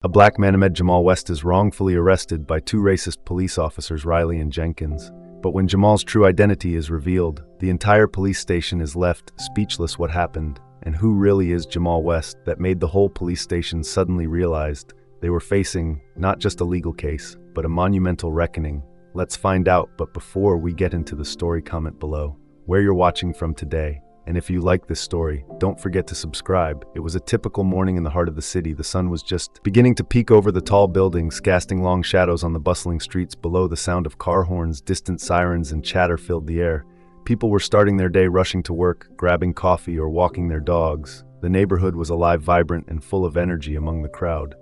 A black man named Jamal West is wrongfully arrested by two racist police officers, Riley and Jenkins. But when Jamal's true identity is revealed, the entire police station is left speechless. What happened, and who really is Jamal West, that made the whole police station suddenly realized they were facing not just a legal case, but a monumental reckoning. Let's find out, but before we get into the story, comment below where you're watching from today. And if you like this story, don't forget to subscribe. It was a typical morning in the heart of the city. The sun was just beginning to peek over the tall buildings, casting long shadows on the bustling streets below. The sound of car horns, distant sirens, and chatter filled the air. People were starting their day rushing to work, grabbing coffee, or walking their dogs. The neighborhood was alive, vibrant, and full of energy among the crowd.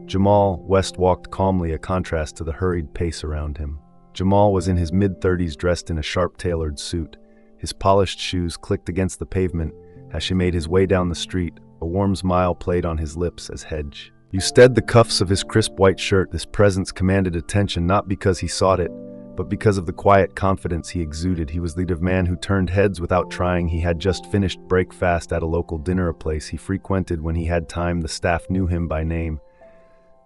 Jamal West walked calmly, a contrast to the hurried pace around him. Jamal was in his mid-30s, dressed in a sharp-tailored suit. His polished shoes clicked against the pavement as he made his way down the street. A warm smile played on his lips as Hedge used the cuffs of his crisp white shirt. This presence commanded attention, not because he sought it, but because of the quiet confidence he exuded. He was the type of man who turned heads without trying. He had just finished breakfast at a local dinner, a place he frequented when he had time. The staff knew him by name,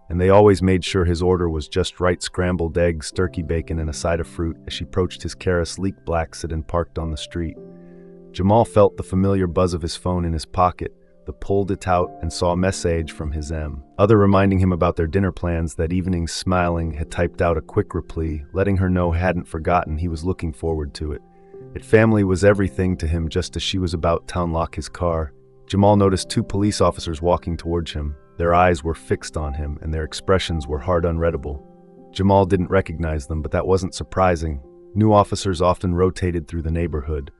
and they always made sure his order was just right: scrambled eggs, turkey bacon, and a side of fruit. As she approached his Cara sleek black sedan parked on the street, Jamal felt the familiar buzz of his phone in his pocket. He pulled it out and saw a message from his mother reminding him about their dinner plans that evening. Smiling, had typed out a quick reply, letting her know he hadn't forgotten. He was looking forward to it. Family was everything to him. Just as she was about to unlock his car, Jamal noticed two police officers walking towards him. Their eyes were fixed on him, and their expressions were hard, unreadable. Jamal didn't recognize them, but that wasn't surprising. New officers often rotated through the neighborhood.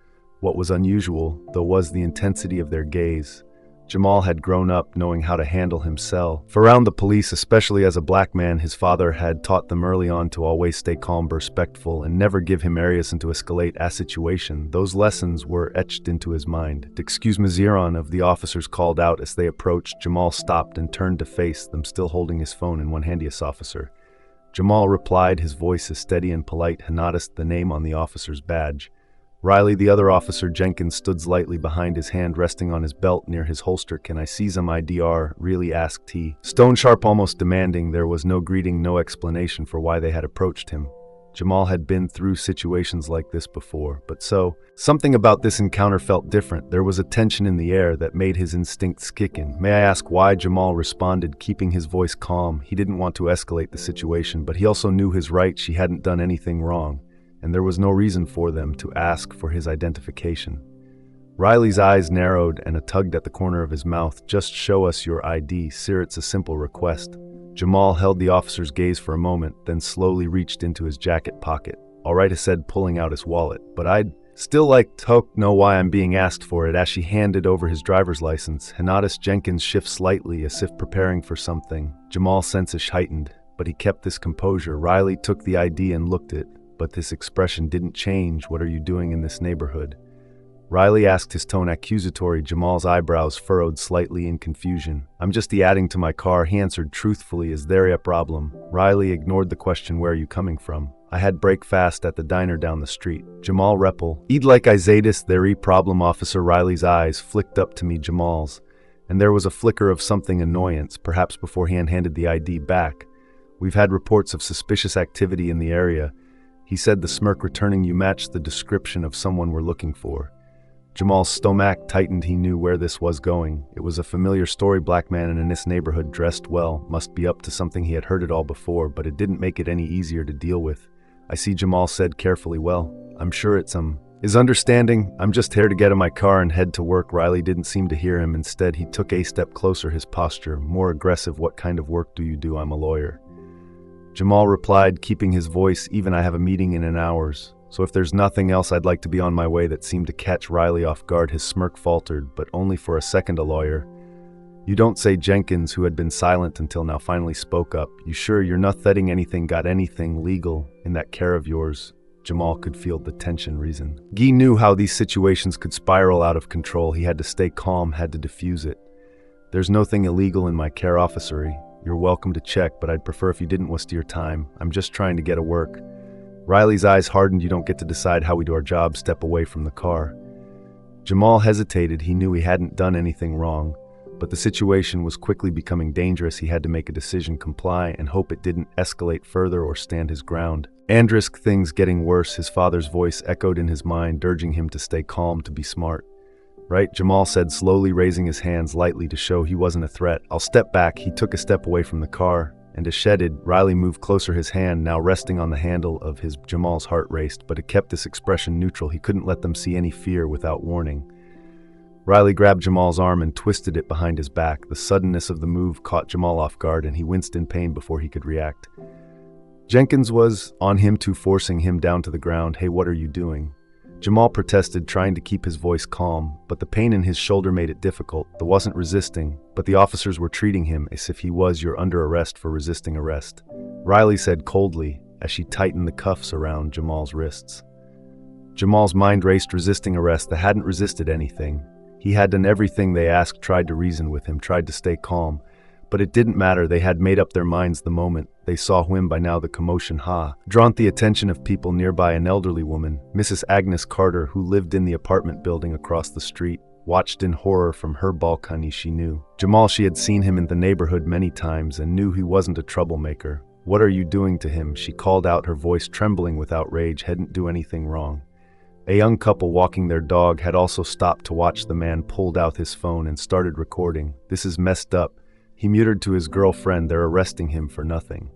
What was unusual, though, was the intensity of their gaze. Jamal had grown up knowing how to handle himself around the police, especially as a black man. His father had taught them early on to always stay calm, respectful, and never give him areas to escalate a situation. Those lessons were etched into his mind. "Excuse me, Zeron," of the officers called out as they approached. Jamal stopped and turned to face them, still holding his phone in one hand. "Yes, officer." Jamal replied, his voice as steady and polite. He noticed the name on the officer's badge. Riley, the other officer. Jenkins stood slightly behind, his hand resting on his belt near his holster. "Can I see some IDR?" really asked he. Stone sharp, almost demanding. There was no greeting, no explanation for why they had approached him. Jamal had been through situations like this before, but something about this encounter felt different. There was a tension in the air that made his instincts kick in. "May I ask why?" Jamal responded, keeping his voice calm. He didn't want to escalate the situation, but he also knew his right. She hadn't done anything wrong, and there was no reason for them to ask for his identification. Riley's eyes narrowed and tugged at the corner of his mouth. "Just show us your ID, sir. It's a simple request." Jamal held the officer's gaze for a moment, then slowly reached into his jacket pocket. "All right," he said, pulling out his wallet, "but I'd still like to know why I'm being asked for it." As she handed over his driver's license, he noticed Jenkins shift slightly as if preparing for something. Jamal's senses heightened, but he kept his composure. Riley took the ID and looked at it, but this expression didn't change. "What are you doing in this neighborhood?" Riley asked, his tone accusatory. Jamal's eyebrows furrowed slightly in confusion. "I'm just adding to my car," he answered truthfully. "Is there a problem?" Riley ignored the question. "Where are you coming from?" "I had breakfast at the diner down the street." Jamal repel. "Eat like I zadis there e problem, officer." Riley's eyes flicked up to meet Jamal's, and there was a flicker of something annoyance, perhaps before he handed the ID back. "We've had reports of suspicious activity in the area," he said, the smirk returning. "You match the description of someone we're looking for." Jamal's stomach tightened. He knew where this was going. It was a familiar story. Black man in this neighborhood, dressed well, must be up to something. He had heard it all before, but it didn't make it any easier to deal with. "I see," Jamal said carefully. "Well, I'm sure it's is understanding. I'm just here to get in my car and head to work." Riley didn't seem to hear him. Instead, he took a step closer, his posture more aggressive. "What kind of work do you do?" "I'm a lawyer," Jamal replied, keeping his voice even. "I have a meeting in an hour, so if there's nothing else, I'd like to be on my way." That seemed to catch Riley off guard. His smirk faltered, but only for a second. "A lawyer? You don't say." Jenkins, who had been silent until now, finally spoke up. "You sure you're not threatening anything? Got anything legal in that car of yours?" Jamal could feel the tension reason. He knew how these situations could spiral out of control. He had to stay calm, had to diffuse it. "There's nothing illegal in my car, officer. You're welcome to check, but I'd prefer if you didn't waste your time. I'm just trying to get to work." Riley's eyes hardened. "You don't get to decide how we do our job." Step away from the car. Jamal hesitated. He knew he hadn't done anything wrong, but the situation was quickly becoming dangerous. He had to make a decision, comply, and hope it didn't escalate further or stand his ground. Andrisk, things getting worse, his father's voice echoed in his mind, urging him to stay calm, to be smart. Right, Jamal said, slowly raising his hands lightly to show he wasn't a threat. I'll step back. He took a step away from the car, and as shedded, Riley moved closer, his hand now resting on the handle of his. Jamal's heart raced, but it kept this expression neutral. He couldn't let them see any fear without warning. Riley grabbed Jamal's arm and twisted it behind his back. The suddenness of the move caught Jamal off guard, and he winced in pain before he could react. Jenkins was on him too, forcing him down to the ground. Hey, what are you doing? Jamal protested, trying to keep his voice calm, but the pain in his shoulder made it difficult. He wasn't resisting, but the officers were treating him as if he was, you're under arrest for resisting arrest. Riley said coldly as she tightened the cuffs around Jamal's wrists. Jamal's mind raced, resisting arrest. They hadn't resisted anything. He had done everything they asked, tried to reason with him, tried to stay calm. But it didn't matter. They had made up their minds the moment they saw him. By now the commotion drawn the attention of people nearby. An elderly woman, Mrs. Agnes Carter, who lived in the apartment building across the street, watched in horror from her balcony. She knew Jamal. She had seen him in the neighborhood many times and knew he wasn't a troublemaker. What are you doing to him? She called out, her voice trembling with outrage. Hadn't do anything wrong. A young couple walking their dog had also stopped to watch. The man pulled out his phone and started recording. This is messed up. He muttered to his girlfriend, they're arresting him for nothing.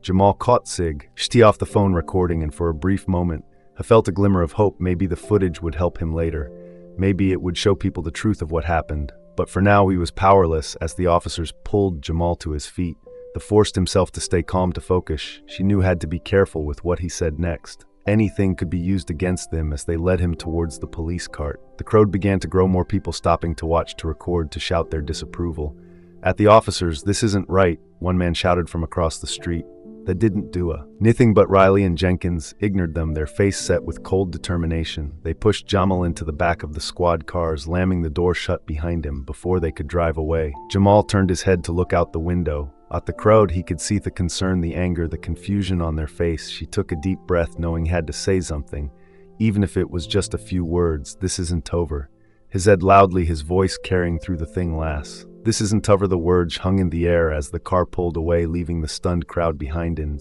Jamal caught Sig off the phone recording, and for a brief moment, I felt a glimmer of hope. Maybe the footage would help him later. Maybe it would show people the truth of what happened. But for now he was powerless as the officers pulled Jamal to his feet. He forced himself to stay calm, to focus. She knew had to be careful with what he said next. Anything could be used against them as they led him towards the police cart. The crowd began to grow, more people stopping to watch, to record, to shout their disapproval. At the officers, this isn't right, one man shouted from across the street. That didn't do anything, but Riley and Jenkins ignored them, their face set with cold determination. They pushed Jamal into the back of the squad car, slamming the door shut behind him before they could drive away. Jamal turned his head to look out the window. At the crowd, he could see the concern, the anger, the confusion on their face. She took a deep breath, knowing he had to say something, even if it was just a few words. This isn't over. He said loudly, his voice carrying through the thing last. This isn't over. The words hung in the air as the car pulled away, leaving the stunned crowd behind him.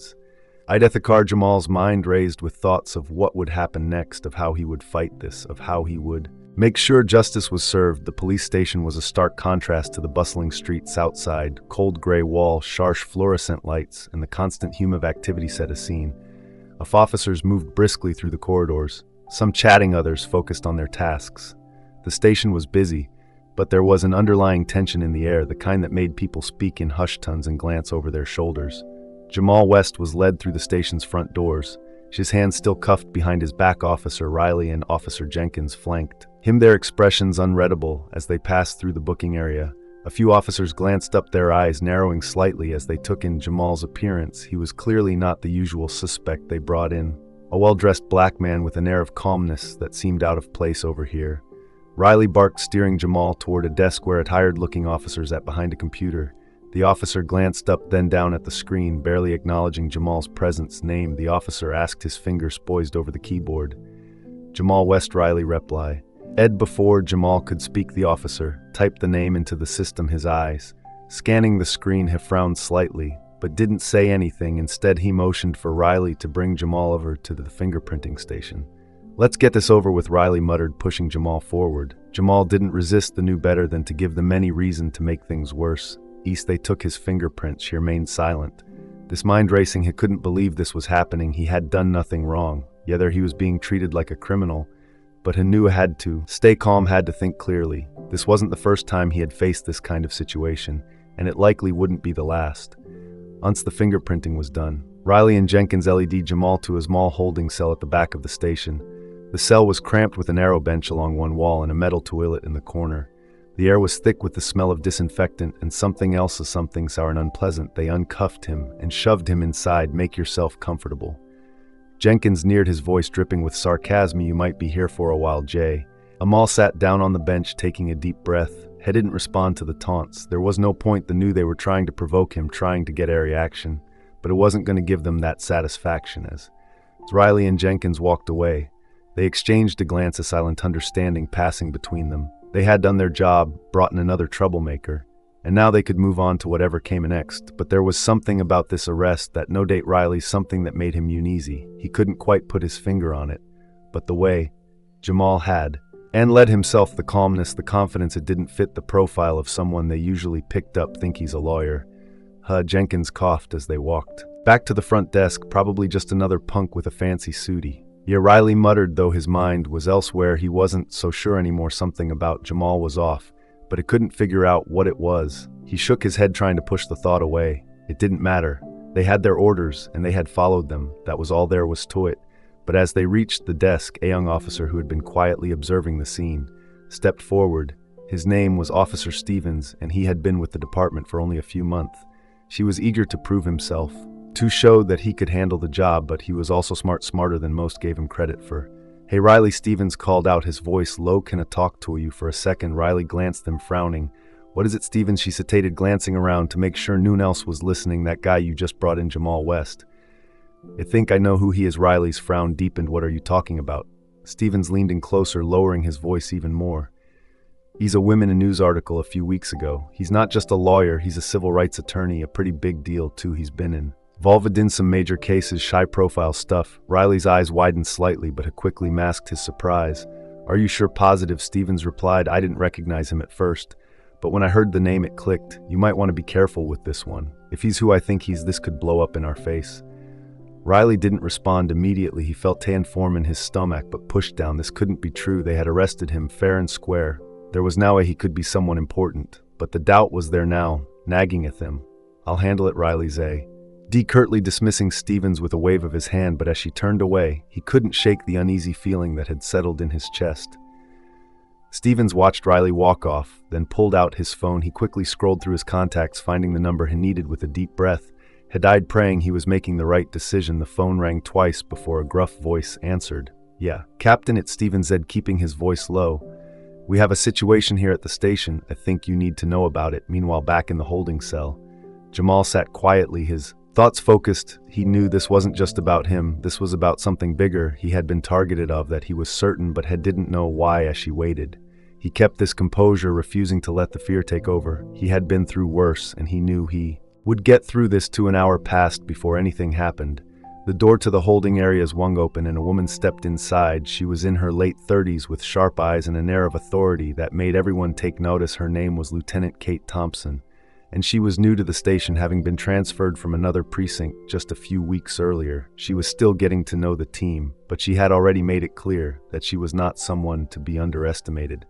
At the car, Jamal's mind raised with thoughts of what would happen next, of how he would fight this, of how he would make sure justice was served. The police station was a stark contrast to the bustling streets outside. Cold gray walls, harsh fluorescent lights, and the constant hum of activity set a scene. Officers moved briskly through the corridors, some chatting, others focused on their tasks. The station was busy, but there was an underlying tension in the air, the kind that made people speak in hushed tones and glance over their shoulders. Jamal West was led through the station's front doors, his hands still cuffed behind his back. Officer Riley and Officer Jenkins flanked him, their expressions unreadable as they passed through the booking area. A few officers glanced up, their eyes narrowing slightly as they took in Jamal's appearance. He was clearly not the usual suspect they brought in, a well-dressed black man with an air of calmness that seemed out of place over here. Riley barked, steering Jamal toward a desk where tired-looking officers sat behind a computer. The officer glanced up, then down at the screen, barely acknowledging Jamal's presence. Name, the officer asked, his fingers poised over the keyboard. Jamal West. Riley reply. Ed. Before Jamal could speak, the officer typed the name into the system, his eyes scanning the screen. He frowned slightly, but didn't say anything. Instead, he motioned for Riley to bring Jamal over to the fingerprinting station. Let's get this over with, Riley muttered, pushing Jamal forward. Jamal didn't resist, the knew better than to give them any reason to make things worse. They took his fingerprints. He remained silent. This mind racing, he couldn't believe this was happening. He had done nothing wrong, yet he was being treated like a criminal. But he knew he had to stay calm, had to think clearly. This wasn't the first time he had faced this kind of situation, and it likely wouldn't be the last. Once the fingerprinting was done, Riley and Jenkins led Jamal to a small holding cell at the back of the station. The cell was cramped with a narrow bench along one wall and a metal toilet in the corner. The air was thick with the smell of disinfectant and something else, something sour and unpleasant. They uncuffed him and shoved him inside. Make yourself comfortable. Jenkins neared, his voice dripping with sarcasm. You might be here for a while, Jay. Amal sat down on the bench, taking a deep breath. He didn't respond to the taunts. There was no point. They knew they were trying to provoke him, trying to get a reaction, but it wasn't going to give them that satisfaction. As Riley and Jenkins walked away, they exchanged a glance, a silent understanding passing between them. They had done their job, brought in another troublemaker, and now they could move on to whatever came next. But there was something about this arrest that no doubt Riley, something that made him uneasy. He couldn't quite put his finger on it, but the way Jamal had, and led himself, the calmness, the confidence, it didn't fit the profile of someone they usually picked up. Think he's a lawyer. Jenkins coughed as they walked back to the front desk, probably just another punk with a fancy suitie. Yeah, Riley muttered, though his mind was elsewhere. He wasn't so sure anymore. Something about Jamal was off, but it couldn't figure out what it was. He shook his head, trying to push the thought away. It didn't matter. They had their orders, and they had followed them. That was all there was to it. But as they reached the desk, a young officer who had been quietly observing the scene stepped forward. His name was Officer Stevens, and he had been with the department for only a few months. She was eager to prove himself, to show that he could handle the job, but he was also smarter than most gave him credit for. "Hey, Riley," Stevens called out, his voice low. "Can I talk to you for a second?" Riley glanced at him, frowning. "What is it, Stevens?" she stated, glancing around to make sure no one else was listening. "That guy you just brought in, Jamal West. I think I know who he is." Riley's frown deepened. "What are you talking about?" Stevens leaned in closer, lowering his voice even more. "He's a Women News article a few weeks ago. He's not just a lawyer, he's a civil rights attorney, a pretty big deal too. He's been involved in some major cases, high-profile stuff." Riley's eyes widened slightly, but had quickly masked his surprise. "Are you sure?" "Positive," Stevens replied. "I didn't recognize him at first, but when I heard the name it clicked. You might want to be careful with this one. If he's who I think he's, this could blow up in our face." Riley didn't respond immediately. He felt tan form in his stomach, but pushed down. This couldn't be true. They had arrested him fair and square. There was now he could be someone important, but the doubt was there now, nagging at him. "I'll handle it," Riley's curtly dismissing Stevens with a wave of his hand, but as she turned away, he couldn't shake the uneasy feeling that had settled in his chest. Stevens watched Riley walk off, then pulled out his phone. He quickly scrolled through his contacts, finding the number he needed. With a deep breath, had died praying he was making the right decision. The phone rang twice before a gruff voice answered. "Yeah, Captain," it's Stevens said, keeping his voice low. "We have a situation here at the station. I think you need to know about it." Meanwhile, back in the holding cell, Jamal sat quietly, his thoughts focused. He knew this wasn't just about him. This was about something bigger. He had been targeted, of that he was certain, but didn't know why. As she waited, he kept this composure, refusing to let the fear take over. He had been through worse, and he knew he would get through this too. An hour passed before anything happened. The door to the holding area swung open, and a woman stepped inside. She was in her late 30s, with sharp eyes and an air of authority that made everyone take notice. Her name was Lieutenant Kate Thompson, and she was new to the station, having been transferred from another precinct just a few weeks earlier. She was still getting to know the team, but she had already made it clear that she was not someone to be underestimated.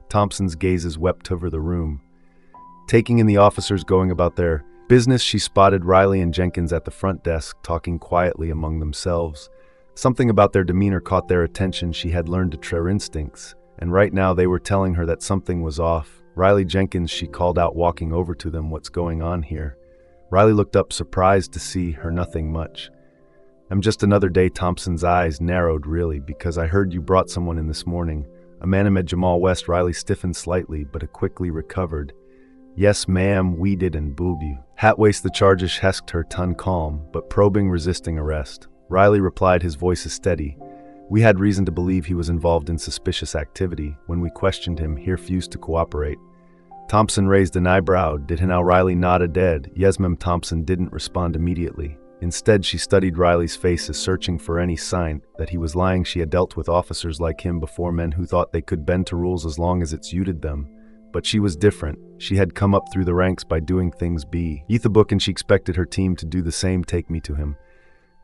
Thompson's gazes swept over the room, taking in the officers going about their business. She spotted Riley and Jenkins at the front desk, talking quietly among themselves. Something about their demeanor caught their attention. She had learned to train her instincts, and right now they were telling her that something was off. "Riley, Jenkins," she called out, walking over to them. "What's going on here?" Riley looked up, surprised to see her. "Nothing much. I'm just another day." Thompson's eyes narrowed. "Really? Because I heard you brought someone in this morning. A man named Jamal West." Riley stiffened slightly, but quickly recovered. "Yes, ma'am, we did, and boob you. Hat waste the charges," hesked her, tongue calm, but probing, resisting arrest. Riley replied, his voice steady. "We had reason to believe he was involved in suspicious activity. When we questioned him, he refused to cooperate." Thompson raised an eyebrow. "Did he now?" Riley nodded. "Dead." "Yes, ma'am." Thompson didn't respond immediately. Instead, she studied Riley's face, as searching for any sign that he was lying. She had dealt with officers like him before, men who thought they could bend to rules as long as it suited them. But she was different. She had come up through the ranks by doing things the book, and she expected her team to do the same. "Take me to him,"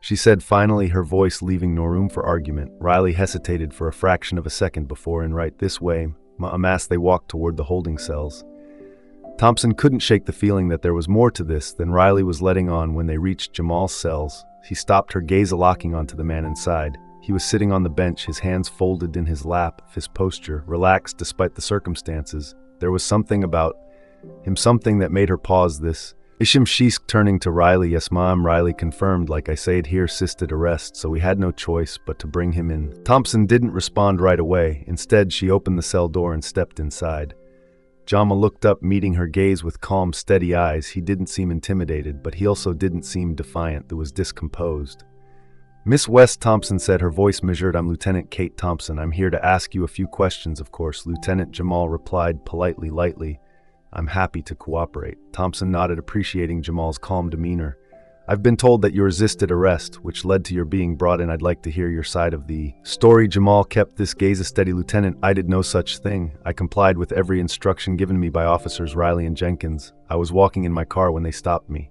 she said finally, her voice leaving no room for argument. Riley hesitated for a fraction of a second before, "And right this way, ma'am." They walked toward the holding cells. Thompson couldn't shake the feeling that there was more to this than Riley was letting on. When they reached Jamal's cells, he stopped, her gaze locking onto the man inside. He was sitting on the bench, his hands folded in his lap, his posture relaxed despite the circumstances. There was something about him, something that made her pause. "This Isham," she's turning to Riley. "Yes, ma'am." Riley confirmed. "Like I said, here assisted arrest, so we had no choice but to bring him in." Thompson didn't respond right away. Instead, she opened the cell door and stepped inside. Jamal looked up, meeting her gaze with calm, steady eyes. He didn't seem intimidated, but he also didn't seem defiant. He was discomposed. Miss West, Thompson said, her voice measured. I'm Lieutenant Kate Thompson. I'm here to ask you a few questions, of course. Lieutenant Jamal replied politely, lightly. I'm happy to cooperate. Thompson nodded, appreciating Jamal's calm demeanor. I've been told that you resisted arrest, which led to your being brought in. I'd like to hear your side of the story. Jamal kept his gaze steady. Lieutenant, I did no such thing. I complied with every instruction given me by officers Riley and Jenkins. I was walking in my car when they stopped me.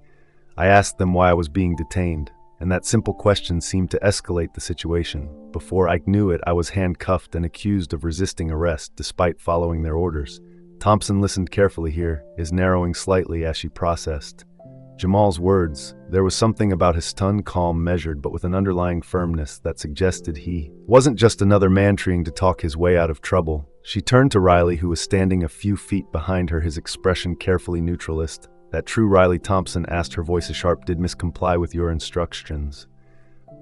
I asked them why I was being detained, and that simple question seemed to escalate the situation. Before I knew it, I was handcuffed and accused of resisting arrest, despite following their orders. Thompson listened carefully here, his narrowing slightly as she processed Jamal's words. There was something about his tone, calm, measured, but with an underlying firmness that suggested he wasn't just another man trying to talk his way out of trouble. She turned to Riley, who was standing a few feet behind her, his expression carefully neutralist. That true, Riley? Thompson asked, her voice sharp. Did Miss comply with your instructions?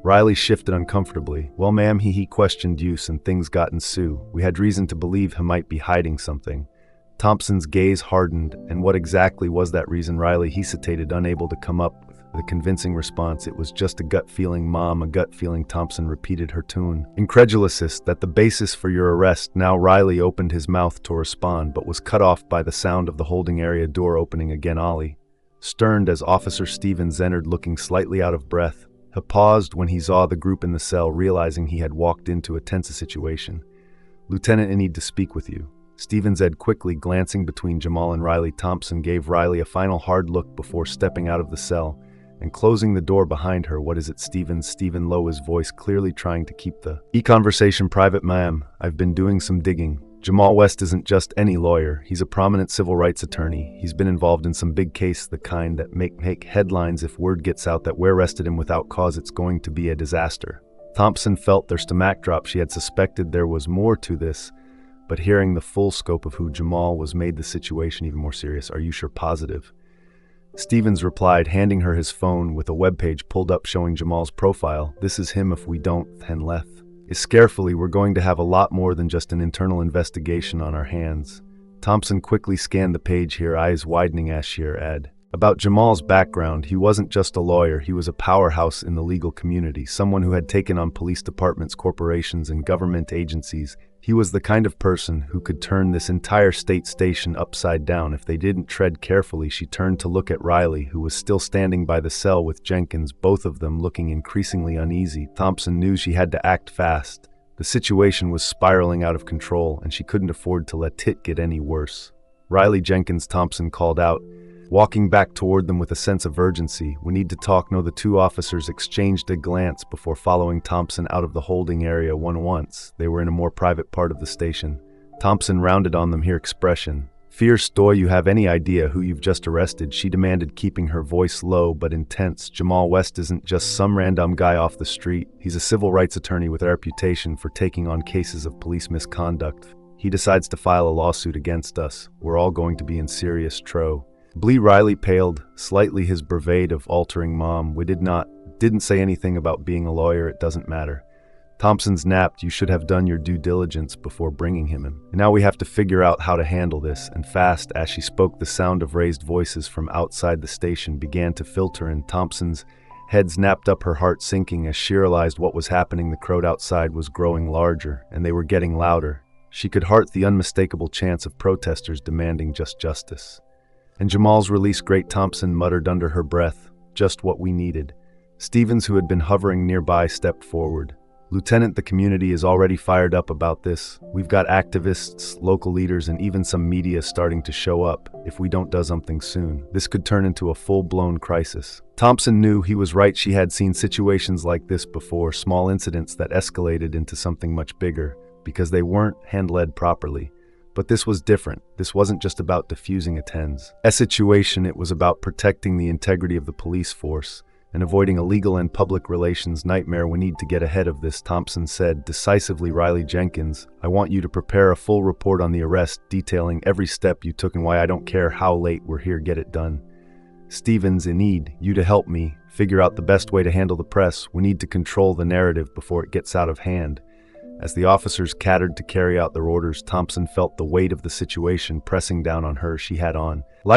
Riley shifted uncomfortably. Well, ma'am, he questioned use and things got ensued. We had reason to believe he might be hiding something. Thompson's gaze hardened. And what exactly was that reason? Riley hesitated, unable to come up with a convincing response. It was just a gut feeling, Mom, a gut feeling. Thompson repeated, her tone incredulous. That the basis for your arrest. Now Riley opened his mouth to respond, but was cut off by the sound of the holding area door opening again. Ollie sterned as Officer Stevens entered, looking slightly out of breath. He paused when he saw the group in the cell, realizing he had walked into a tense situation. Lieutenant, I need to speak with you. Stevens said quickly, glancing between Jamal and Riley. Thompson gave Riley a final hard look before stepping out of the cell and closing the door behind her. What is it, Stevens? Stephen lowered his voice, clearly trying to keep the conversation private. Ma'am, I've been doing some digging. Jamal West isn't just any lawyer. He's a prominent civil rights attorney. He's been involved in some big case, the kind that make headlines. If word gets out that we arrested him without cause, it's going to be a disaster. Thompson felt their stomach drop. She had suspected there was more to this, but hearing the full scope of who Jamal was made the situation even more serious. Are you sure? Positive? Stevens replied, handing her his phone with a webpage pulled up showing Jamal's profile. This is him. If we don't, then left is carefully, we're going to have a lot more than just an internal investigation on our hands. Thompson quickly scanned the page here, eyes widening as she read about Jamal's background. He wasn't just a lawyer, he was a powerhouse in the legal community, someone who had taken on police departments, corporations, and government agencies. He was the kind of person who could turn this entire state station upside down if they didn't tread carefully. She turned to look at Riley, who was still standing by the cell with Jenkins, both of them looking increasingly uneasy. Thompson knew she had to act fast. The situation was spiraling out of control, and she couldn't afford to let it get any worse. Riley, Jenkins, Thompson called out, walking back toward them with a sense of urgency. We need to talk. No, the two officers exchanged a glance before following Thompson out of the holding area. Once they were in a more private part of the station, Thompson rounded on them, her expression fierce. Do you have any idea who you've just arrested? She demanded, keeping her voice low but intense. Jamal West isn't just some random guy off the street. He's a civil rights attorney with a reputation for taking on cases of police misconduct. He decides to file a lawsuit against us. We're all going to be in serious trouble. Riley paled slightly, his bravade of altering. Mom, we didn't say anything about being a lawyer. It doesn't matter. Thompson snapped, you should have done your due diligence before bringing him in. And now we have to figure out how to handle this, and fast. As she spoke, the sound of raised voices from outside the station began to filter in. Thompson's head snapped up, her heart sinking as she realized what was happening. The crowd outside was growing larger, and they were getting louder. She could hear the unmistakable chants of protesters demanding just justice. And Jamal's release. Great, Thompson muttered under her breath. Just what we needed. Stevens, who had been hovering nearby, stepped forward. Lieutenant, the community is already fired up about this. We've got activists, local leaders, and even some media starting to show up. If we don't do something soon, this could turn into a full-blown crisis. Thompson knew he was right. She had seen situations like this before, small incidents that escalated into something much bigger because they weren't hand-led properly. But this was different. This wasn't just about diffusing a tense situation, it was about protecting the integrity of the police force and avoiding a legal and public relations nightmare. We need to get ahead of this, Thompson said decisively. Riley, Jenkins, I want you to prepare a full report on the arrest, detailing every step you took and why. I don't care how late we're here, get it done. Stevens, I need you to help me figure out the best way to handle the press. We need to control the narrative before it gets out of hand. As the officers catered to carry out their orders, Thompson felt the weight of the situation pressing down on her. She had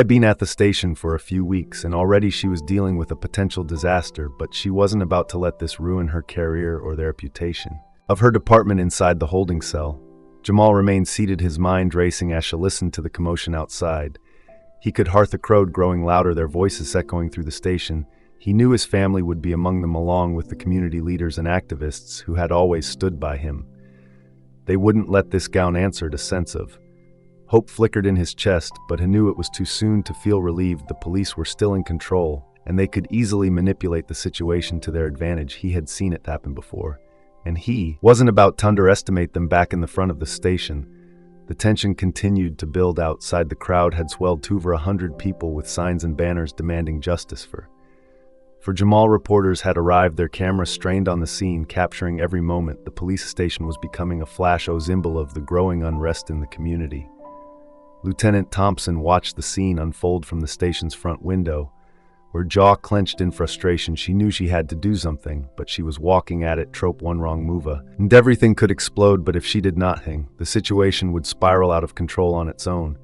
been at the station for a few weeks, and already she was dealing with a potential disaster, but she wasn't about to let this ruin her career or their reputation. Of her department inside the holding cell, Jamal remained seated, his mind racing as she listened to the commotion outside. He could hear the crowd growing louder, their voices echoing through the station. He knew his family would be among them, along with the community leaders and activists who had always stood by him. They wouldn't let this gown answer. A sense of hope flickered in his chest, but he knew it was too soon to feel relieved. The police were still in control, and they could easily manipulate the situation to their advantage. He had seen it happen before, and he wasn't about to underestimate them. Back in the front of the station, the tension continued to build. Outside, the crowd had swelled to over 100 people with signs and banners demanding justice for Jamal. Reporters had arrived, their cameras strained on the scene, capturing every moment. The police station was becoming a flash symbol of the growing unrest in the community. Lieutenant Thompson watched the scene unfold from the station's front window. Her jaw clenched in frustration. She knew she had to do something, but she was walking at it. Trope one wrong move, and everything could explode. But if she did nothing, the situation would spiral out of control on its own.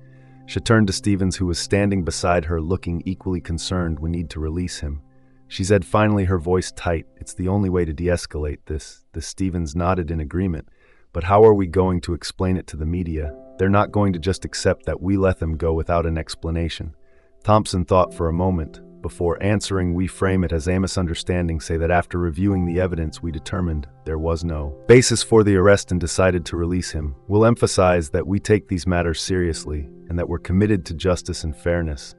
She turned to Stevens, who was standing beside her, looking equally concerned. "We need to release him," she said finally, her voice tight. "It's the only way to de-escalate this." Stevens nodded in agreement. "But how are we going to explain it to the media? They're not going to just accept that we let them go without an explanation." Thompson thought for a moment before answering. "We frame it as a misunderstanding, say that after reviewing the evidence we determined there was no basis for the arrest and decided to release him. We'll emphasize that we take these matters seriously and that we're committed to justice and fairness."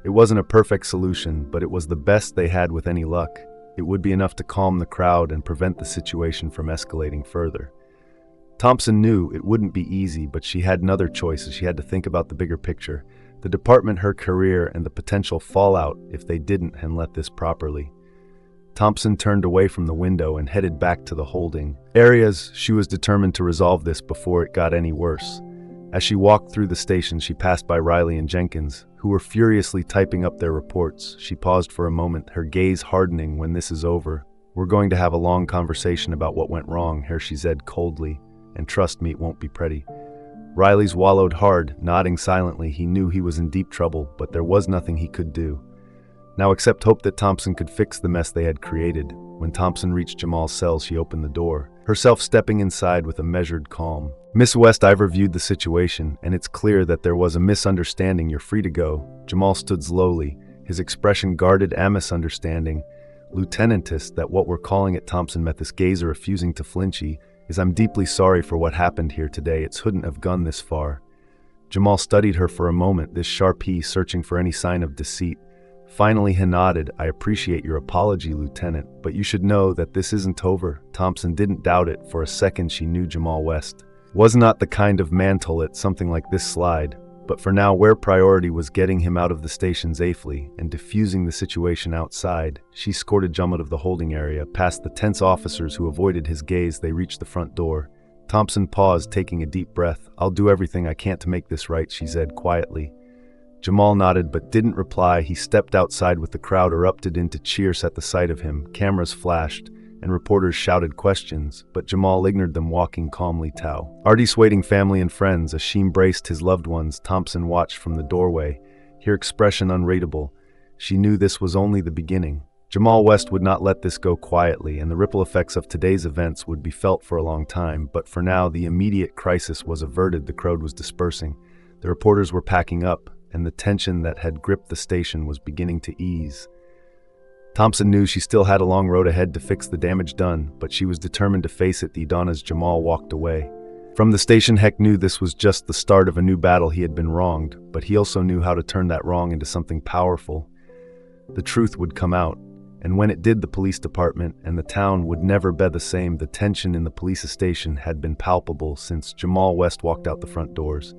It wasn't a perfect solution, but it was the best they had. With any luck, it would be enough to calm the crowd and prevent the situation from escalating further. Thompson knew it wouldn't be easy, but she had another choice. She had to think about the bigger picture, the department, her career, and the potential fallout if they didn't handle this properly. Thompson turned away from the window and headed back to the holding areas. She was determined to resolve this before it got any worse. As she walked through the station, she passed by Riley and Jenkins, who were furiously typing up their reports. She paused for a moment, her gaze hardening. "When this is over, we're going to have a long conversation about what went wrong here," she said coldly, "and trust me, it won't be pretty." Riley swallowed hard, nodding silently. He knew he was in deep trouble, but there was nothing he could do now except hope that Thompson could fix the mess they had created. When Thompson reached Jamal's cell, she opened the door, herself stepping inside with a measured calm. "Miss West, I've reviewed the situation, and it's clear that there was a misunderstanding. You're free to go." Jamal stood slowly, his expression guarded. "A misunderstanding, Lieutenantess, that what we're calling it." Thompson met this gaze, refusing to flinch. "I'm deeply sorry for what happened here today. It shouldn't have gone this far." Jamal studied her for a moment, this sharp searching for any sign of deceit. Finally he nodded. "I appreciate your apology, Lieutenant, but you should know that this isn't over." Thompson didn't doubt it. For a second she knew Jamal West was not the kind of man to let something like this slide, but for now their priority was getting him out of the station safely and diffusing the situation outside. She escorted Jamal out of the holding area, past the tense officers who avoided his gaze. They reached the front door. Thompson paused, taking a deep breath. "I'll do everything I can to make this right," she said quietly. Jamal nodded but didn't reply. He stepped outside with the crowd erupted into cheers at the sight of him. Cameras flashed and reporters shouted questions, but Jamal ignored them, walking calmly to Artie's waiting family and friends. As she embraced his loved ones, Thompson watched from the doorway, her expression unreadable. She knew this was only the beginning. Jamal West would not let this go quietly, and the ripple effects of today's events would be felt for a long time. But for now, the immediate crisis was averted. The crowd was dispersing. The reporters were packing up, and the tension that had gripped the station was beginning to ease. Thompson knew she still had a long road ahead to fix the damage done, but she was determined to face it. As Jamal walked away from the station, Heck knew this was just the start of a new battle. He had been wronged, but he also knew how to turn that wrong into something powerful. The truth would come out, and when it did, the police department and the town would never be the same. The tension in the police station had been palpable since Jamal West walked out the front doors.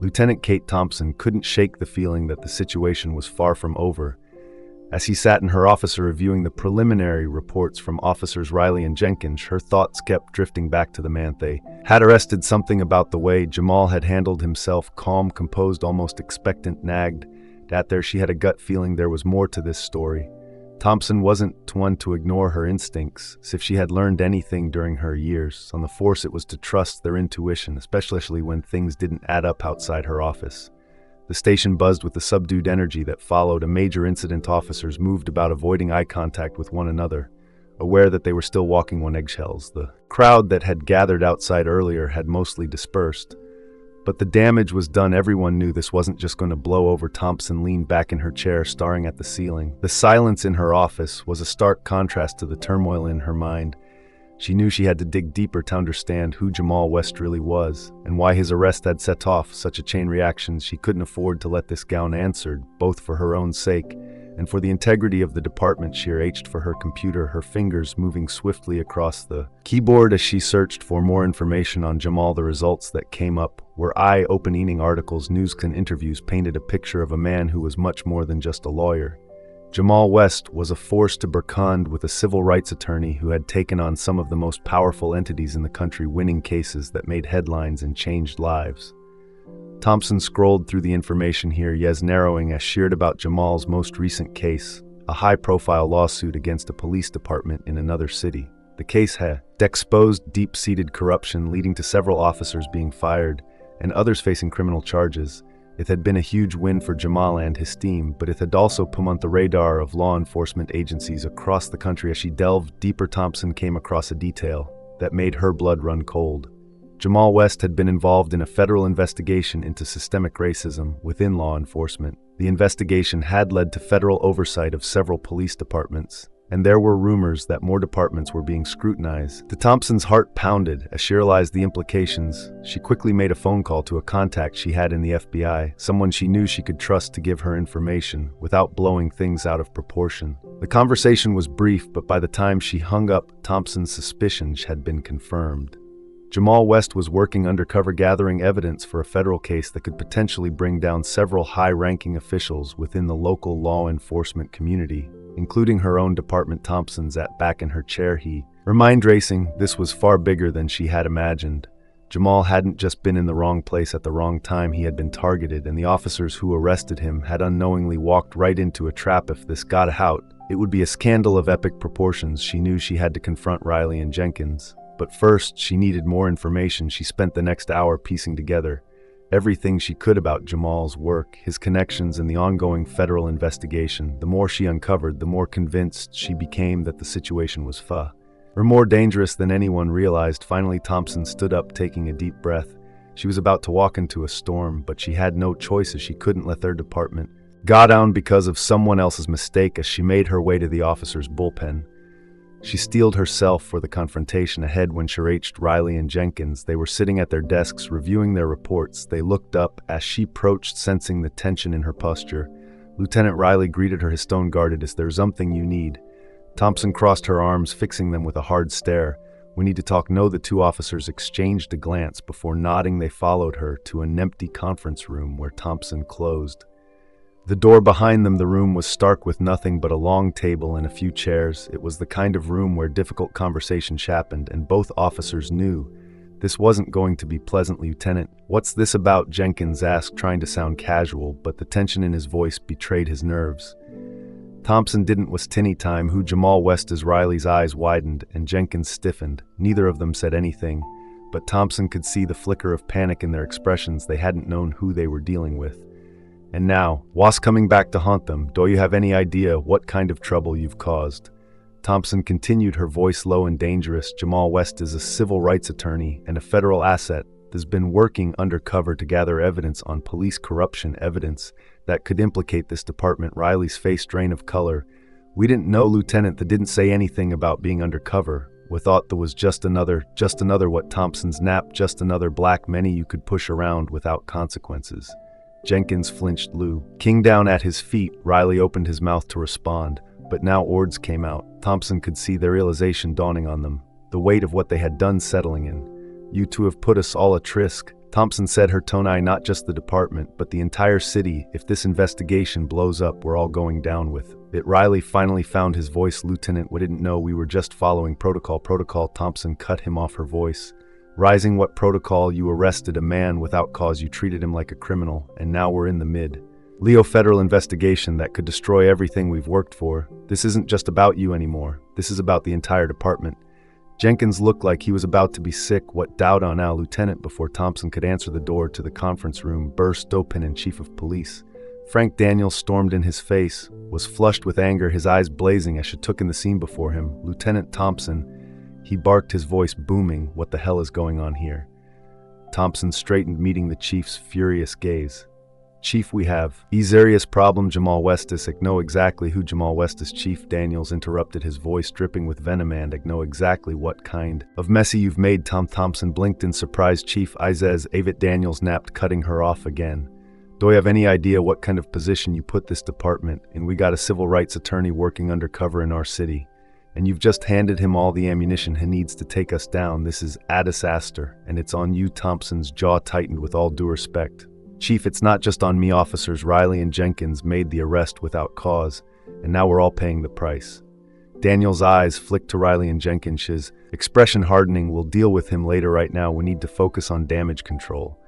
Lieutenant Kate Thompson couldn't shake the feeling that the situation was far from over. As he sat in her office reviewing the preliminary reports from officers Riley and Jenkins, her thoughts kept drifting back to the man they had arrested. Something about the way Jamal had handled himself, calm, composed, almost expectant, nagged at there. She had a gut feeling there was more to this story. Thompson wasn't one to ignore her instincts. If she had learned anything during her years on the force, it was to trust their intuition, especially when things didn't add up outside her office. The station buzzed with the subdued energy that followed a major incident. Officers moved about, avoiding eye contact with one another, aware that they were still walking on eggshells. The crowd that had gathered outside earlier had mostly dispersed. But the damage was done. Everyone knew this wasn't just going to blow over. Thompson leaned back in her chair, staring at the ceiling. The silence in her office was a stark contrast to the turmoil in her mind. She knew she had to dig deeper to understand who Jamal West really was, and why his arrest had set off such a chain reaction. She couldn't afford to let this go unanswered, both for her own sake and for the integrity of the department. She reached for her computer, her fingers moving swiftly across the keyboard as she searched for more information on Jamal. The results that came up were eye-opening articles. News and interviews painted a picture of a man who was much more than just a lawyer. Jamal West was a force to be reckoned with, a civil rights attorney who had taken on some of the most powerful entities in the country, winning cases that made headlines and changed lives. Thompson scrolled through the information here, narrowing as shared about Jamal's most recent case, a high-profile lawsuit against a police department in another city. The case had exposed deep-seated corruption, leading to several officers being fired and others facing criminal charges. It had been a huge win for Jamal and his team, but it had also put on the radar of law enforcement agencies across the country. As she delved deeper, Thompson came across a detail that made her blood run cold. Jamal West had been involved in a federal investigation into systemic racism within law enforcement. The investigation had led to federal oversight of several police departments, and there were rumors that more departments were being scrutinized. To Thompson's heart pounded as she realized the implications. She quickly made a phone call to a contact she had in the FBI, someone she knew she could trust to give her information without blowing things out of proportion. The conversation was brief, but by the time she hung up, Thompson's suspicions had been confirmed. Jamal West was working undercover, gathering evidence for a federal case that could potentially bring down several high-ranking officials within the local law enforcement community, including her own department. Thompson sat back in her chair, her mind racing. This was far bigger than she had imagined. Jamal hadn't just been in the wrong place at the wrong time. He had been targeted, and the officers who arrested him had unknowingly walked right into a trap. If this got out, it would be a scandal of epic proportions. She knew she had to confront Riley and Jenkins. But first, she needed more information. She spent the next hour piecing together everything she could about Jamal's work, his connections, and the ongoing federal investigation. The more she uncovered, the more convinced she became that the situation was more dangerous than anyone realized. Finally, Thompson stood up, taking a deep breath. She was about to walk into a storm, but she had no choice, as she couldn't let their department go down because of someone else's mistake. As she made her way to the officer's bullpen, she steeled herself for the confrontation ahead. When she reached Riley and Jenkins, they were sitting at their desks reviewing their reports. They looked up as she approached, sensing the tension in her posture. Lieutenant Riley greeted her, his stone guarded. "Is there something you need?" Thompson crossed her arms, fixing them with a hard stare. "We need to talk." "No." The two officers exchanged a glance. Before nodding, they followed her to an empty conference room where Thompson closed the door behind them. The room was stark, with nothing but a long table and a few chairs. It was the kind of room where difficult conversations happened, and both officers knew this wasn't going to be pleasant. "Lieutenant, what's this about?" Jenkins asked, trying to sound casual, but the tension in his voice betrayed his nerves. Thompson didn't waste any time. "Who Jamal West is?" Riley's eyes widened, and Jenkins stiffened. Neither of them said anything, but Thompson could see the flicker of panic in their expressions. They hadn't known who they were dealing with. "And now, what's coming back to haunt them? Do you have any idea what kind of trouble you've caused?" Thompson continued, her voice low and dangerous. "Jamal West is a civil rights attorney and a federal asset that's been working undercover to gather evidence on police corruption, evidence that could implicate this department." Riley's face drained of color. "We didn't know, Lieutenant. That didn't say anything about being undercover. We thought there was just another what?" Thompson snapped. "Just another black many you could push around without consequences." Jenkins flinched, looking down at his feet. Riley opened his mouth to respond, but now words came out. Thompson could see the realization dawning on them, the weight of what they had done settling in. "You two have put us all at risk," Thompson said, her tone high. "Not just the department, but the entire city. If this investigation blows up, we're all going down with it." Riley finally found his voice. "Lieutenant, we didn't know. We were just following protocol." "Protocol?" Thompson cut him off, her voice rising. "What protocol? You arrested a man without cause. You treated him like a criminal, and now we're in the mid Leo federal investigation that could destroy everything we've worked for. This isn't just about you anymore. This is about the entire department. Jenkins looked like he was about to be sick. What doubt on our lieutenant before Thompson could answer the door to the conference room burst open and Chief of Police. Frank Daniels stormed in his face, was flushed with anger, his eyes blazing as she took in the scene before him. Lieutenant Thompson, he barked, his voice booming. What the hell is going on here? Thompson straightened, meeting the chief's furious gaze. Chief, we have a serious problem. Jamal Westis. I know exactly who Jamal Westis. Chief Daniels interrupted, his voice dripping with venom. And I know exactly what kind of messy you've made. Thompson blinked in surprise. Chief Izez, Avit Daniels napped, cutting her off again. Do I have any idea what kind of position you put this department in? We got a civil rights attorney working undercover in our city, and you've just handed him all the ammunition he needs to take us down. This is a disaster, and it's on you. Thompson's jaw tightened. With all due respect, Chief, it's not just on me. Officers Riley and Jenkins made the arrest without cause, and now we're all paying the price. Daniel's eyes flicked to Riley and Jenkins, his expression hardening. We'll deal with him later. Right now, we need to focus on damage control.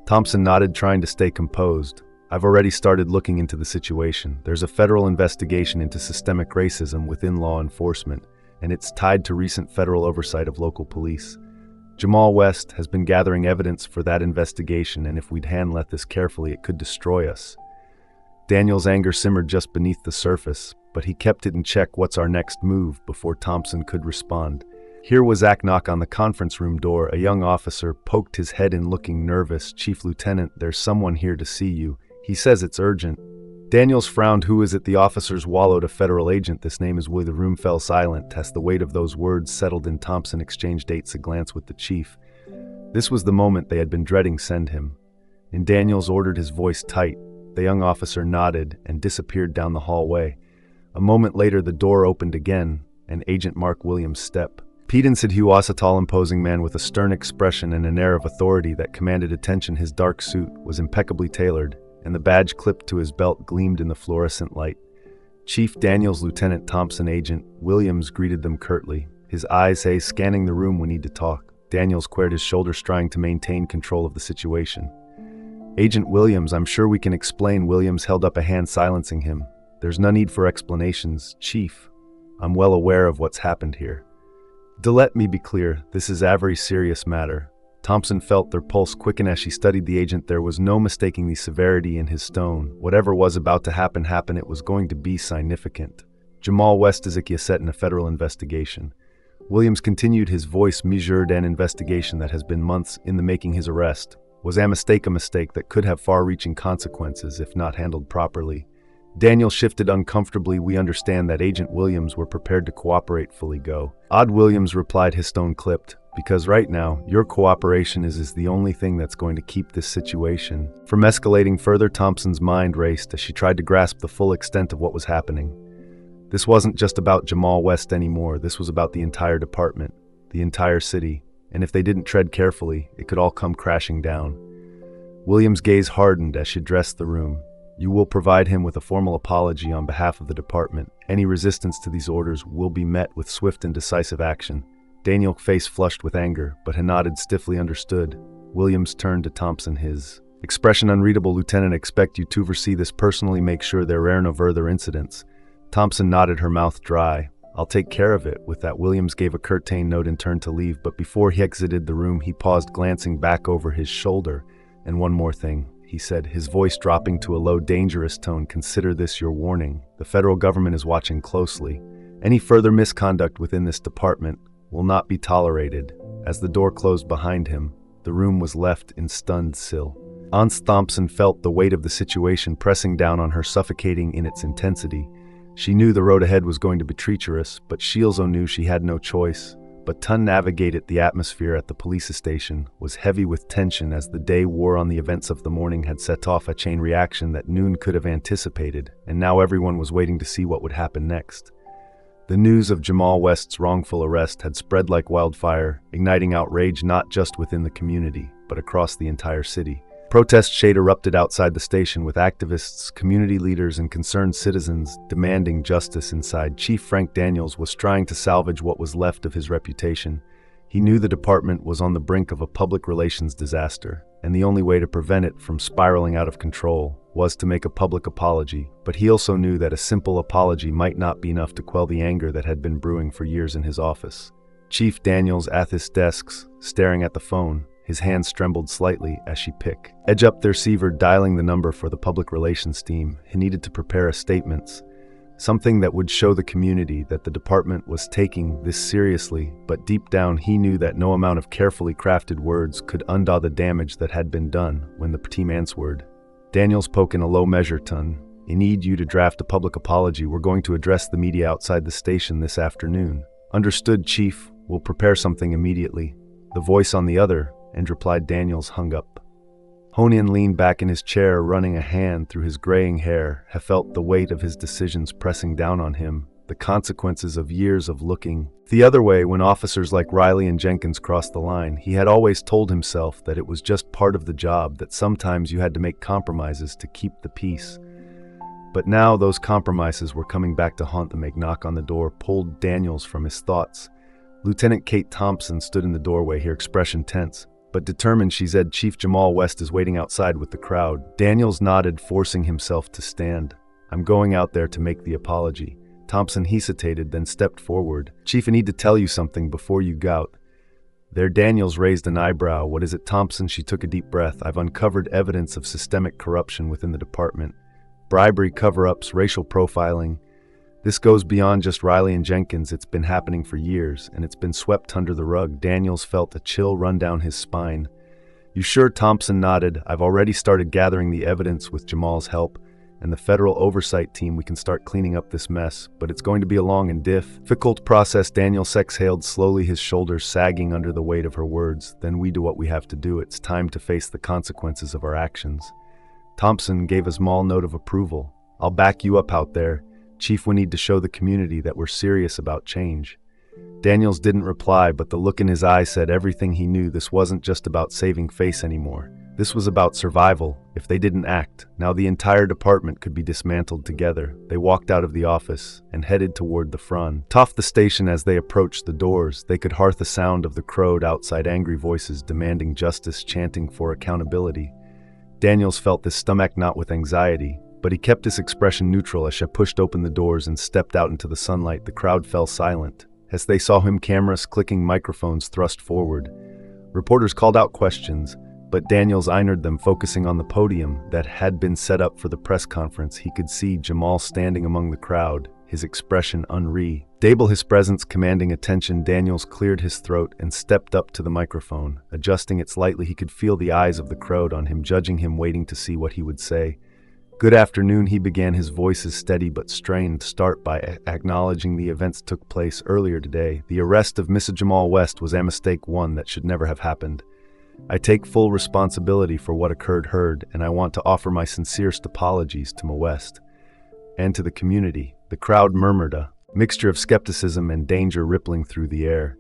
Thompson nodded, trying to stay composed. I've already started looking into the situation. There's a federal investigation into systemic racism within law enforcement, and it's tied to recent federal oversight of local police. Jamal West has been gathering evidence for that investigation, and if we'd handle this carefully, it could destroy us. Daniel's anger simmered just beneath the surface, but he kept it in check. What's our next move? Before Thompson could respond, here was a knock on the conference room door. A young officer poked his head in, looking nervous. Chief Lieutenant, there's someone here to see you. He says it's urgent. Daniels frowned. Who is it? The officers wallowed. A federal agent. This name is Willie. The room fell silent as the weight of those words settled in. Thompson exchanged a glance with the chief. This was the moment they had been dreading. Send him. And Daniels ordered, his voice tight. The young officer nodded and disappeared down the hallway. A moment later, the door opened again, and Agent Mark Williams stepped. Peden said he was a tall, imposing man with a stern expression and an air of authority that commanded attention. His dark suit was impeccably tailored, and the badge clipped to his belt gleamed in the fluorescent light. Chief Daniels, Lieutenant Thompson. Agent Williams greeted them curtly, his eyes scanning the room. We need to talk. Daniels squared his shoulders, trying to maintain control of the situation. Agent Williams, I'm sure we can explain. Williams held up a hand, silencing him. There's no need for explanations, Chief. I'm well aware of what's happened here. Let me be clear, this is a very serious matter. Thompson felt their pulse quicken as she studied the agent. There was no mistaking the severity in his tone. Whatever was about to happen, it was going to be significant. Jamal West is set in a federal investigation. Williams continued, his voice measured. An investigation that has been months in the making. His arrest was a mistake that could have far-reaching consequences if not handled properly. Daniel shifted uncomfortably. We understand that. Agent Williams, were prepared to cooperate fully. Go. Odd Williams replied, his tone clipped. Because right now, your cooperation is the only thing that's going to keep this situation from escalating further. Thompson's mind raced as she tried to grasp the full extent of what was happening. This wasn't just about Jamal West anymore. This was about the entire department, the entire city, and if they didn't tread carefully, it could all come crashing down. Williams' gaze hardened as she addressed the room. You will provide him with a formal apology on behalf of the department. Any resistance to these orders will be met with swift and decisive action. Daniel's face flushed with anger, but he nodded stiffly. Understood. Williams turned to Thompson, his expression unreadable. Lieutenant, expect you to oversee this personally. Make sure there are no further incidents. Thompson nodded, her mouth dry. I'll take care of it. With that, Williams gave a curtain note and turned to leave, but before he exited the room, he paused, glancing back over his shoulder. And one more thing, he said, his voice dropping to a low, dangerous tone. Consider this your warning. The federal government is watching closely. Any further misconduct within this department will not be tolerated. As the door closed behind him, the room was left in stunned still. Ans Thompson felt the weight of the situation pressing down on her, suffocating in its intensity. She knew the road ahead was going to be treacherous, but she also knew she had no choice but to navigate it. The atmosphere at the police station was heavy with tension as the day wore on. The events of the morning had set off a chain reaction that Noon could have anticipated, and now everyone was waiting to see what would happen next. The news of Jamal West's wrongful arrest had spread like wildfire, igniting outrage not just within the community, but across the entire city. Protest shade erupted outside the station, with activists, community leaders, and concerned citizens demanding justice. Inside, Chief Frank Daniels was trying to salvage what was left of his reputation. He knew the department was on the brink of a public relations disaster. and the only way to prevent it from spiraling out of control was to make a public apology. But he also knew that a simple apology might not be enough to quell the anger that had been brewing for years in his office. Chief Daniels at his desk, staring at the phone. His hands trembled slightly as she picked. Edge up the receiver, dialing the number for the public relations team. He needed to prepare a statement, something that would show the community that the department was taking this seriously, but deep down he knew that no amount of carefully crafted words could undo the damage that had been done. When the team answered, Daniels spoke in a low measure tone. "I need you to draft a public apology. We're going to address the media outside the station this afternoon." "Understood, Chief. We'll prepare something immediately." The voice on the other and replied. Daniels hung up. Honian leaned back in his chair, running a hand through his graying hair. He felt the weight of his decisions pressing down on him, the consequences of years of looking the other way when officers like Riley and Jenkins crossed the line. He had always told himself that it was just part of the job, that sometimes you had to make compromises to keep the peace. But now those compromises were coming back to haunt them. A knock on the door pulled Daniels from his thoughts. Lieutenant Kate Thompson stood in the doorway, her expression tense but determined. She said, "Chief Jamal West is waiting outside with the crowd." Daniels nodded, forcing himself to stand. "I'm going out there to make the apology." Thompson hesitated, then stepped forward. "Chief, I need to tell you something before you go out there." Daniels raised an eyebrow. "What is it, Thompson?" She took a deep breath. "I've uncovered evidence of systemic corruption within the department. Bribery, cover-ups, racial profiling. This goes beyond just Riley and Jenkins. It's been happening for years, and it's been swept under the rug." Daniels felt a chill run down his spine. "You sure?" Thompson nodded. "I've already started gathering the evidence with Jamal's help and the federal oversight team. We can start cleaning up this mess, but it's going to be a long and difficult process." Daniels exhaled slowly, his shoulders sagging under the weight of her words. "Then we do what we have to do. It's time to face the consequences of our actions." Thompson gave a small note of approval. "I'll back you up out there. Chief, we need to show the community that we're serious about change." Daniels didn't reply, but the look in his eye said everything he knew. This wasn't just about saving face anymore. This was about survival. If they didn't act, now the entire department could be dismantled together. They walked out of the office and headed toward the front of the station. As they approached the doors, they could hear the sound of the crowd outside, angry voices demanding justice, chanting for accountability. Daniels felt his stomach knot with anxiety, but he kept his expression neutral as she pushed open the doors and stepped out into the sunlight. The crowd fell silent as they saw him, cameras clicking, microphones thrust forward. Reporters called out questions, but Daniels ignored them, focusing on the podium that had been set up for the press conference. He could see Jamal standing among the crowd, his expression unreadable, his presence commanding attention. Daniels cleared his throat and stepped up to the microphone. Adjusting it slightly, he could feel the eyes of the crowd on him, judging him, waiting to see what he would say. "Good afternoon," he began, his voice is steady but strained. "Start by acknowledging the events took place earlier today. The arrest of Mr. Jamal West was a mistake, one that should never have happened. I take full responsibility for what occurred, and I want to offer my sincerest apologies to Ma West and to the community." The crowd murmured, a mixture of skepticism and danger rippling through the air.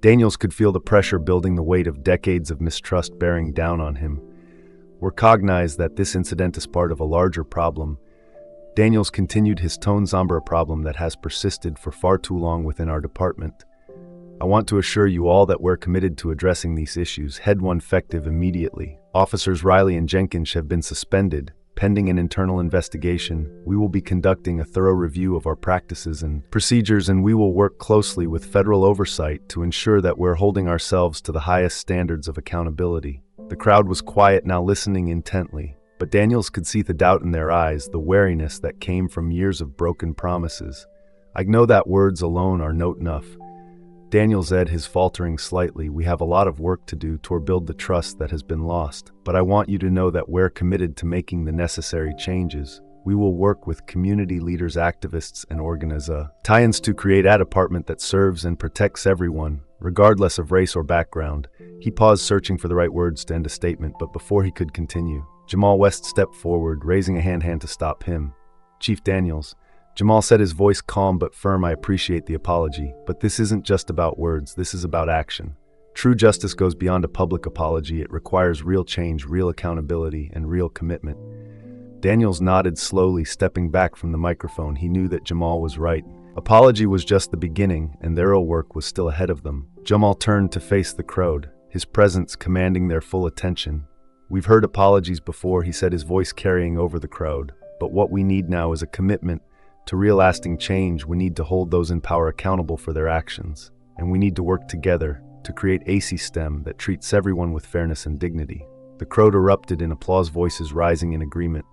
Daniels could feel the pressure building, the weight of decades of mistrust bearing down on him. Recognized that this incident is part of a larger problem, Daniels continued, his tone somber, "a problem that has persisted for far too long within our department. I want to assure you all that we're committed to addressing these issues, head one effective immediately. Officers Riley and Jenkins have been suspended, pending an internal investigation. We will be conducting a thorough review of our practices and procedures, and we will work closely with federal oversight to ensure that we're holding ourselves to the highest standards of accountability." The crowd was quiet now, listening intently, but Daniels could see the doubt in their eyes, the wariness that came from years of broken promises. "I know that words alone are not enough." Daniels said, his faltering slightly. "We have a lot of work to do to rebuild the trust that has been lost, but I want you to know that we're committed to making the necessary changes. We will work with community leaders, activists, and organizations to create a department that serves and protects everyone, regardless of race or background." He paused, searching for the right words to end a statement, but before he could continue, Jamal West stepped forward, raising a hand to stop him. "Chief Daniels," Jamal said, his voice calm but firm, "I appreciate the apology, but this isn't just about words, this is about action. True justice goes beyond a public apology. It requires real change, real accountability, and real commitment." Daniels nodded slowly, stepping back from the microphone. He knew that Jamal was right. Apology was just the beginning, and their real work was still ahead of them. Jamal turned to face the crowd, his presence commanding their full attention. "We've heard apologies before," he said, his voice carrying over the crowd. "But what we need now is a commitment to real lasting change. We need to hold those in power accountable for their actions. And we need to work together to create a system that treats everyone with fairness and dignity." The crowd erupted in applause, voices rising in agreement.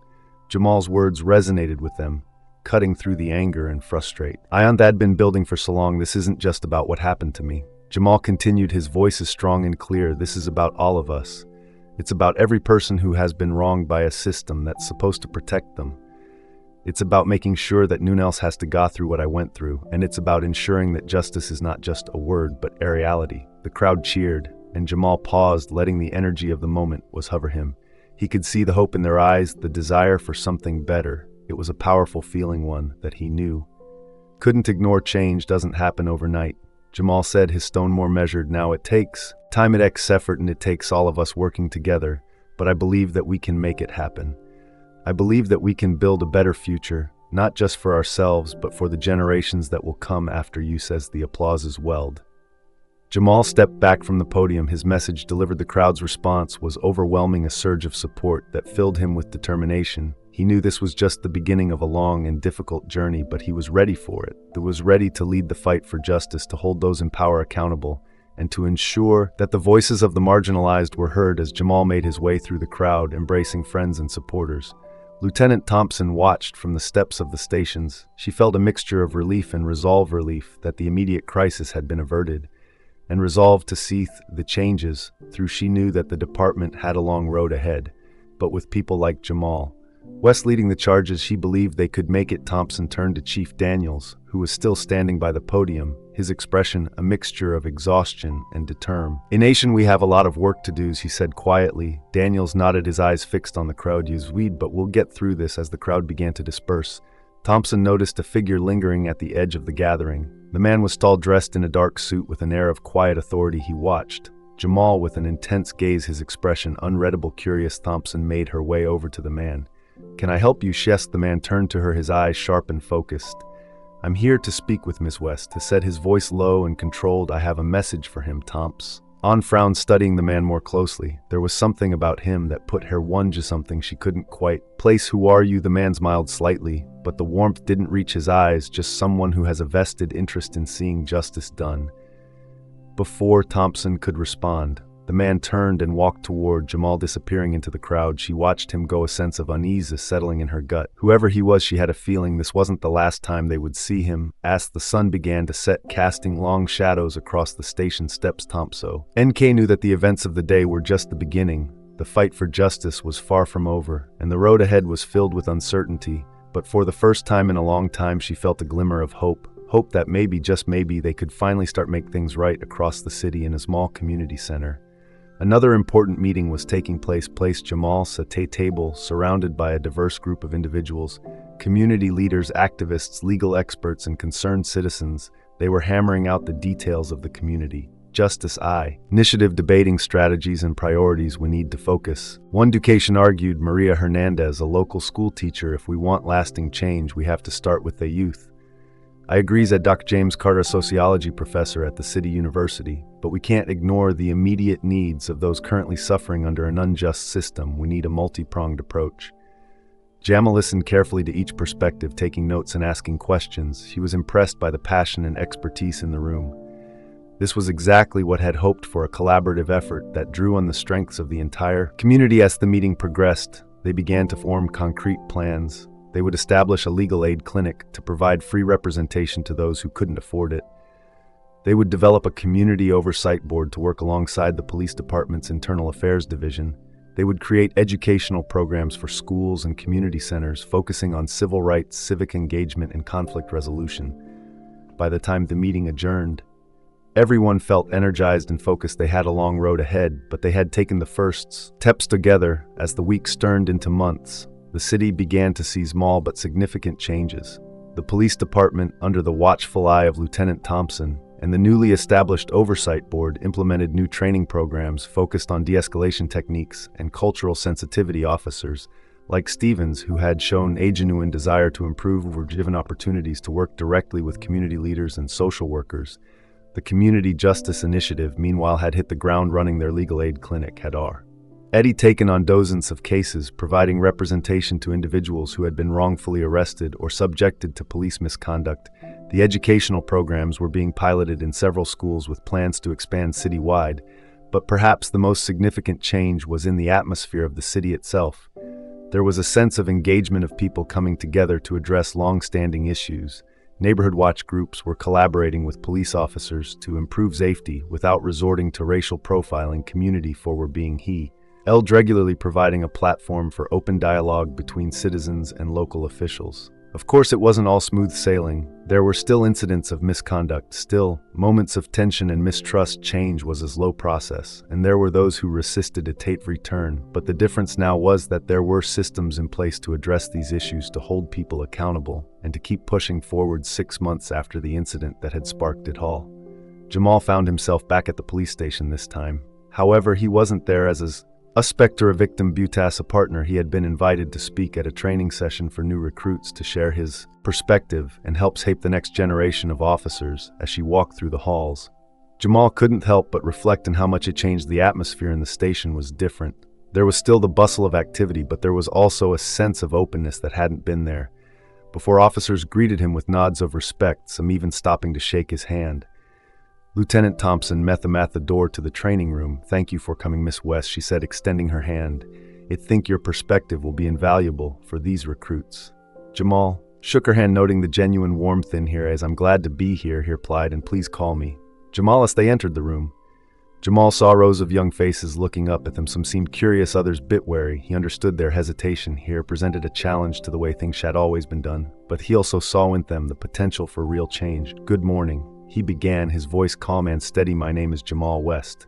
Jamal's words resonated with them, cutting through the anger and frustration. "I've been building for so long. This isn't just about what happened to me." Jamal continued, his voice is strong and clear. "This is about all of us. It's about every person who has been wronged by a system that's supposed to protect them. It's about making sure that no one else has to go through what I went through, and it's about ensuring that justice is not just a word, but a reality." The crowd cheered, and Jamal paused, letting the energy of the moment hover him. He could see the hope in their eyes, the desire for something better. It was a powerful feeling, one that he knew couldn't ignore. Change doesn't happen overnight, Jamal said, his tone more measured now. It takes time, it takes effort, and it takes all of us working together. But I believe that we can make it happen. I believe that we can build a better future, not just for ourselves, but for the generations that will come after you, says the applauses welled. Jamal stepped back from the podium, his message delivered. The crowd's response was overwhelming, a surge of support that filled him with determination. He knew this was just the beginning of a long and difficult journey, but he was ready for it. He was ready to lead the fight for justice, to hold those in power accountable, and to ensure that the voices of the marginalized were heard. As Jamal made his way through the crowd, embracing friends and supporters, Lieutenant Thompson watched from the steps of the stations. She felt a mixture of relief and resolve, relief that the immediate crisis had been averted, and resolve to see the changes through. She knew that the department had a long road ahead, but with people like Jamal West leading the charges, she believed they could make it. Thompson turned to Chief Daniels, who was still standing by the podium, his expression a mixture of exhaustion and determination. "In nation, we have a lot of work to do," he said quietly. Daniels nodded, his eyes fixed on the crowd. "But we'll get through this." As the crowd began to disperse, Thompson noticed a figure lingering at the edge of the gathering. The man was tall, dressed in a dark suit with an air of quiet authority. He watched Jamal with an intense gaze, his expression unreadable. Curious, Thompson made her way over to the man. "Can I help you?" Yes. The man turned to her, his eyes sharp and focused. "I'm here to speak with Miss West," he said, his voice low and controlled. "I have a message for him." Thompson frowned, studying the man more closely. There was something about him that put her wonder, something she couldn't quite place. "Who are you?" The man smiled slightly, but the warmth didn't reach his eyes. "Just someone who has a vested interest in seeing justice done." Before Thompson could respond, the man turned and walked toward Jamal, disappearing into the crowd. She watched him go, a sense of unease settling in her gut. Whoever he was, she had a feeling this wasn't the last time they would see him. As the sun began to set, casting long shadows across the station steps, Thompson knew that the events of the day were just the beginning. The fight for justice was far from over, and the road ahead was filled with uncertainty. But for the first time in a long time, she felt a glimmer of hope. Hope that maybe, just maybe, they could finally start make things right across the city. In a small community center, another important meeting was taking place. Jamal sat at a table surrounded by a diverse group of individuals, community leaders, activists, legal experts, and concerned citizens. They were hammering out the details of the community justice initiative, debating strategies and priorities. "We need to focus," one education argued. Maria Hernandez, a local school teacher, "If we want lasting change, we have to start with the youth." "I agree," said Dr. James Carter, a sociology professor at the City University. "But we can't ignore the immediate needs of those currently suffering under an unjust system. We need a multi-pronged approach." Jamal listened carefully to each perspective, taking notes and asking questions. He was impressed by the passion and expertise in the room. This was exactly what had hoped for, a collaborative effort that drew on the strengths of the entire community. As the meeting progressed, they began to form concrete plans. They would establish a legal aid clinic to provide free representation to those who couldn't afford it. They would develop a community oversight board to work alongside the police department's internal affairs division. They would create educational programs for schools and community centers, focusing on civil rights, civic engagement, and conflict resolution. By the time the meeting adjourned, everyone felt energized and focused. They had a long road ahead, but they had taken the first steps together. As the weeks turned into months, the city began to see small but significant changes. The police department, under the watchful eye of Lieutenant Thompson, and the newly established oversight board implemented new training programs focused on de-escalation techniques and cultural sensitivity. Officers like Stevens, who had shown a genuine desire to improve, were given opportunities to work directly with community leaders and social workers. The Community Justice Initiative, meanwhile, had hit the ground running. Their legal aid clinic had Eddie taken on dozens of cases, providing representation to individuals who had been wrongfully arrested or subjected to police misconduct. The educational programs were being piloted in several schools with plans to expand citywide, but perhaps the most significant change was in the atmosphere of the city itself. There was a sense of engagement of people coming together to address long-standing issues. Neighborhood watch groups were collaborating with police officers to improve safety without resorting to racial profiling. Community forward being held regularly, providing a platform for open dialogue between citizens and local officials. Of course, it wasn't all smooth sailing. There were still incidents of misconduct, still moments of tension and mistrust. Change was a slow process, and there were those who resisted a Tate return. But the difference now was that there were systems in place to address these issues, to hold people accountable, and to keep pushing forward 6 months after the incident that had sparked it all. Jamal found himself back at the police station this time. However, he wasn't there as a suspect or a victim, but as a partner. He had been invited to speak at a training session for new recruits to share his perspective and help shape the next generation of officers. As she walked through the halls, Jamal couldn't help but reflect on how much it changed. The atmosphere in the station was different. There was still the bustle of activity, but there was also a sense of openness that hadn't been there before. Officers greeted him with nods of respect, some even stopping to shake his hand. Lieutenant Thompson met them at the door to the training room. "Thank you for coming, Miss West," she said, extending her hand. "I think your perspective will be invaluable for these recruits." Jamal shook her hand, noting the genuine warmth in here. "As I'm glad to be here," he replied, "and please call me Jamal." As they entered the room, Jamal saw rows of young faces looking up at them. Some seemed curious, others bit wary. He understood their hesitation here presented a challenge to the way things had always been done, but he also saw in them the potential for real change. "Good morning," he began, his voice calm and steady. "My name is Jamal West,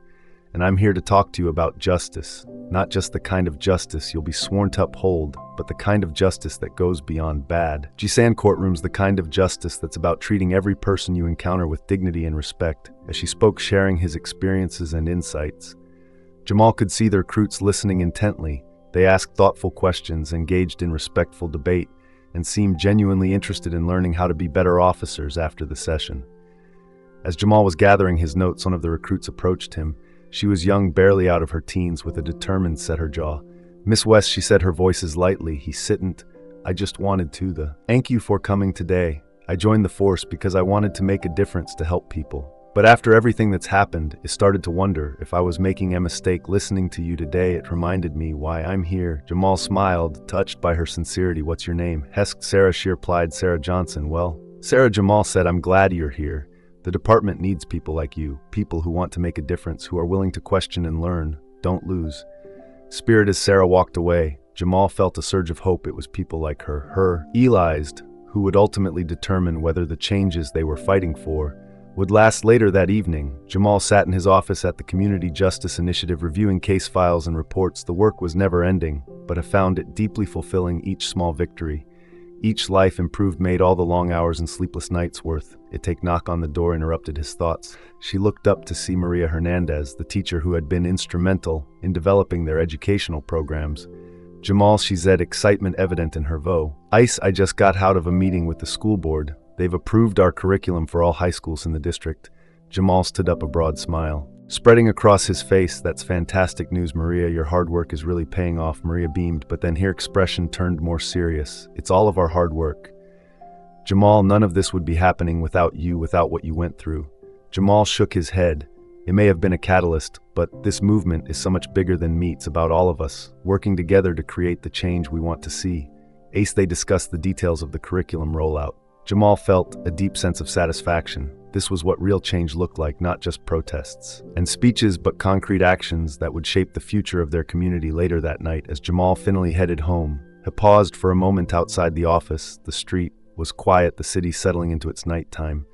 and I'm here to talk to you about justice. Not just the kind of justice you'll be sworn to uphold, but the kind of justice that goes beyond bad. Jisan courtrooms, the kind of justice that's about treating every person you encounter with dignity and respect." As she spoke, sharing his experiences and insights, Jamal could see the recruits listening intently. They asked thoughtful questions, engaged in respectful debate, and seemed genuinely interested in learning how to be better officers after the session. As Jamal was gathering his notes, one of the recruits approached him. She was young, barely out of her teens, with a determined set her jaw. "Miss West," she said, her voice as lightly. "He sidn't. I just wanted to thank you for coming today. I joined the force because I wanted to make a difference, to help people. But after everything that's happened, I started to wonder if I was making a mistake. Listening to you today, it reminded me why I'm here." Jamal smiled, touched by her sincerity. "What's your name?" "Hesk Sarah," she replied. "Sarah Johnson." "Well, Sarah," Jamal said, "I'm glad you're here. The department needs people like you, people who want to make a difference, who are willing to question and learn. Don't lose spirit." As Sarah walked away, Jamal felt a surge of hope. It was people like her Elized, who would ultimately determine whether the changes they were fighting for would last. Later that evening, Jamal sat in his office at the Community Justice Initiative, reviewing case files and reports. The work was never ending, but I found it deeply fulfilling. Each small victory, each life improved, made all the long hours and sleepless nights worth it. A knock on the door interrupted his thoughts. She looked up to see Maria Hernandez, the teacher who had been instrumental in developing their educational programs. "Jamal," she said, excitement evident in her voice. "I just got out of a meeting with the school board. They've approved our curriculum for all high schools in the district." Jamal stood up, a broad smile spreading across his face. "That's fantastic news, Maria. Your hard work is really paying off." Maria beamed, but then her expression turned more serious. "It's all of our hard work, Jamal. None of this would be happening without you, without what you went through." Jamal shook his head. "It may have been a catalyst, but this movement is so much bigger than me. It's about all of us, working together to create the change we want to see." They discussed the details of the curriculum rollout. Jamal felt a deep sense of satisfaction. This was what real change looked like, not just protests and speeches, but concrete actions that would shape the future of their community. Later that night, as Jamal finally headed home, he paused for a moment outside the office. The street was quiet, the city settling into its nighttime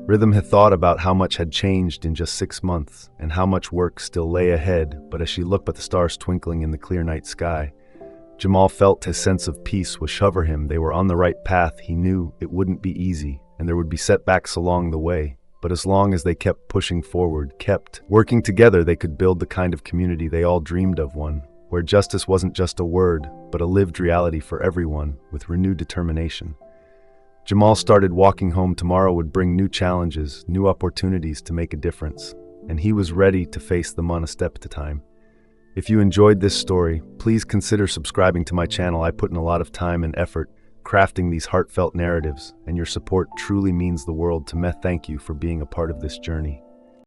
rhythm. Had thought about how much had changed in just 6 months and how much work still lay ahead, but as she looked at the stars twinkling in the clear night sky, Jamal felt his sense of peace was hover him. They were on the right path. He knew it wouldn't be easy, and there would be setbacks along the way. But as long as they kept pushing forward, kept working together, they could build the kind of community they all dreamed of, one where justice wasn't just a word, but a lived reality for everyone. With renewed determination, Jamal started walking home. Tomorrow would bring new challenges, new opportunities to make a difference, and he was ready to face them one step at a time. If you enjoyed this story, please consider subscribing to my channel. I put in a lot of time and effort crafting these heartfelt narratives, and your support truly means the world to me. Thank you for being a part of this journey.